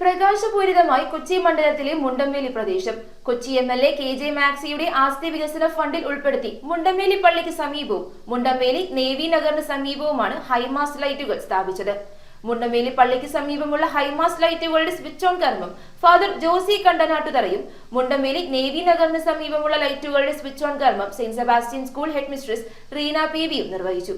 പ്രകാശപൂരിതമായി കൊച്ചി മണ്ഡലത്തിലെ മുണ്ടംവേലി പ്രദേശം Kochi MLA KJ മാക്സിയുടെ ആസ്തി വികസന ഫണ്ടിൽ ഉൾപ്പെടുത്തി മുണ്ടംവേലി പള്ളിക്ക് സമീപവും മുണ്ടംവേലി നേവി നഗറിന് സമീപവുമാണ് ഹൈമാസ്റ്റ് ലൈറ്റുകൾ സ്ഥാപിച്ചത്. മുണ്ടംവേലി പള്ളിക്ക് സമീപമുള്ള ഹൈമാസ്റ്റ് ലൈറ്റുകളുടെ സ്വിച്ച് ഓൺ കർമ്മം ഫാദർ ജോസി കണ്ടനാട്ടുതറയും മുണ്ടംവേലി നേവി നഗറിന് സമീപമുള്ള ലൈറ്റുകളുടെ സ്വിച്ച് ഓൺ കർമ്മം saint Sebastian school head mistress Reena PV നിർവഹിച്ചു.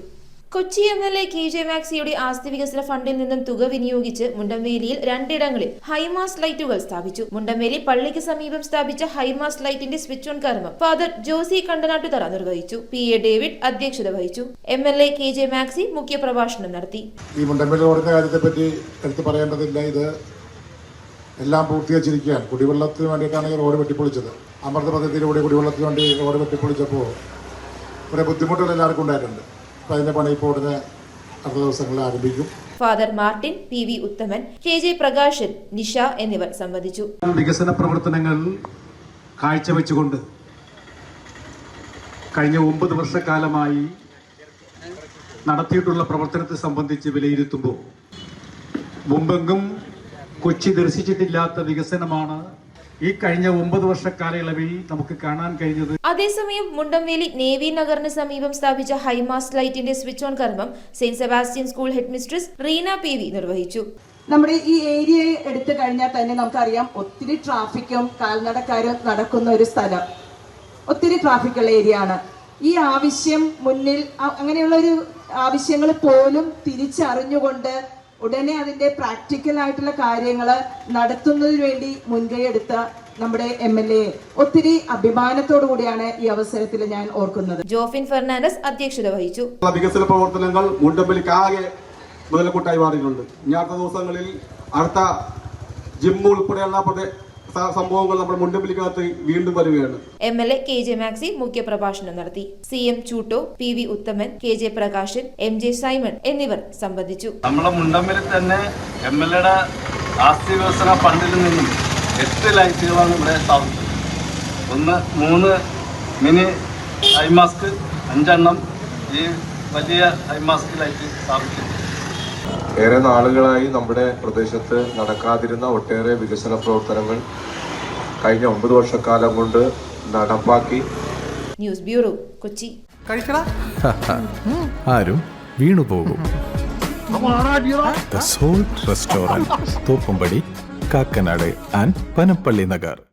കൊച്ചി MLA KJ മാക്സിയുടെ ആസ്തി വികസന ഫണ്ടിൽ നിന്നും തുക വിനിയോഗിച്ച് മുണ്ടംവേലിയിൽ 2 ഇടങ്ങളിൽ ഹൈമാസ്റ്റ് ലൈറ്റുകൾ സ്ഥാപിച്ചു. മുണ്ടംവേലി പള്ളിക്ക് സമീപം സ്ഥാപിച്ച ഹൈമാസ്റ്റ് ലൈറ്റിന്റെ സ്വിച്ച് ഓൺ കർമ്മം ഫാദർ ജോസി കണ്ടനാട്ടുതറ നിർവഹിച്ചു. PA ഡേവിഡ് അധ്യക്ഷത വഹിച്ചു. MLA KJ മാക്സി മുഖ്യപ്രഭാഷണം നടത്തി. ഈ മുണ്ടംവേലി റോഡിന്റെ കാര്യത്തെപ്പറ്റി എടുത്തു പറയേണ്ടതില്ല. ഇത് എല്ലാം പൂർത്തീകരിച്ചിരിക്കുകയാണ്. കുടിവെള്ളത്തിന് വേണ്ടിയിട്ടാണ് ഈ റോഡ് വെട്ടിപ്പൊളിച്ചത്. അമൃത പദ്ധതിയിലൂടെ കുടിവെള്ളത്തിന് വേണ്ടി റോഡ് വെട്ടിപ്പൊളിച്ചപ്പോൾ കുറെ ബുദ്ധിമുട്ടുകൾ എല്ലാവർക്കും ഉണ്ടായിട്ടുണ്ട്. അതിന്റെ പണി ഇപ്പോൾ ഉടനെ അടുത്ത ദിവസങ്ങളിൽ ആരംഭിക്കും. ഫാദർ മാർട്ടിൻ, PV ഉത്തമൻ, KJ പ്രകാശൻ, നിഷ എന്നിവർ സംബന്ധിച്ചു. വികസന പ്രവർത്തനങ്ങൾ കാഴ്ചവെച്ചുകൊണ്ട് കഴിഞ്ഞ 9 വർഷക്കാലമായി നടത്തിയിട്ടുള്ള പ്രവർത്തനത്തെ സംബന്ധിച്ച് വിലയിരുത്തുമ്പോൾ മുമ്പെങ്കും കൊച്ചി ദർശിച്ചിട്ടില്ലാത്ത വികസനമാണ് ഈ കഴിഞ്ഞ 9 വർഷ കാലയളവിൽ നമുക്ക് കാണാൻ കഴിഞ്ഞത്. അതേസമയം മുണ്ടംവേലി നേവി നഗറിന് സമീപം സ്ഥാപിച്ച ഹൈമാസ്റ്റ് ലൈറ്റിന്റെ സ്വിച്ച് ഓൺ കർമ്മം saint Sebastian school head mistress Reena PV നിർവഹിച്ചു. നമ്മുടെ ഈ ഏരിയ എടുത്തു കഴിഞ്ഞാൽ തന്നെ നമുക്കറിയാം ഒത്തിരി ട്രാഫിക്കും കാൽനടക്കാരും നടക്കുന്ന ഒരു സ്ഥലം, ഒത്തിരി ട്രാഫിക്കുള്ള ഏരിയ ആണ്. ഈ ആവശ്യം മുന്നിൽ അങ്ങനെയുള്ള ഒരു ആവശ്യങ്ങൾ പോലും തിരിച്ചറിഞ്ഞുകൊണ്ട് ഉടനെ അതിന്റെ പ്രാക്ടിക്കൽ ആയിട്ടുള്ള കാര്യങ്ങൾ നടത്തുന്നതിന് വേണ്ടി മുൻകൈ എടുത്ത നമ്മുടെ MLA ഒത്തിരി അഭിമാനത്തോടു കൂടിയാണ് ഈ അവസരത്തിൽ ഞാൻ ഓർക്കുന്നത്. ജോഫിൻ ഫെർണാണ്ടസ് അധ്യക്ഷത വഹിച്ചു. വികസന പ്രവർത്തനങ്ങൾ മുണ്ടംവേലിക്കാകെ മുതൽക്കൂട്ടായി മാറിയിട്ടുണ്ട്. ഇനി അടുത്ത ദിവസങ്ങളിൽ അടുത്ത ജിമ്മ് ഉൾപ്പെടെയുള്ള സംഭവങ്ങൾ നമ്മുടെ മുണ്ടംവേലിക്കകത്ത് വീണ്ടും വരികയാണ്. MLA KJ മാക്സി മുഖ്യപ്രഭാഷണം നടത്തി. CM ചൂട്ടോ, PV ഉത്തമൻ, KJ പ്രകാശൻ, MJ സൈമൺ എന്നിവർ സംബന്ധിച്ചു. നമ്മുടെ മുണ്ടംവേലിൽ തന്നെ MLAയുടെ ആസ്തി വികസന ഫണ്ടിൽ നിന്നും 8 ലൈറ്റുകളാണ് ഇവിടെ സ്ഥാപിച്ചത്. 3 മിനി ഹൈമാസ്ക്, 5 എണ്ണം ഈ വലിയ ഹൈമാസ്ക് ലൈറ്റ് സ്ഥാപിച്ചിട്ടുണ്ട്. ഏറെ നാളുകളായി നമ്മുടെ പ്രദേശത്ത് നടക്കാതിരുന്ന ഒട്ടേറെ വികസന പ്രവർത്തനങ്ങൾ കഴിഞ്ഞ 9 വർഷക്കാലം കൊണ്ട് നടപ്പാക്കി. News bureau, Kochi. ആരും വീണുപോകും. The salt restaurant, Thoppumpady, Kakkanad and Panampilly Nagar.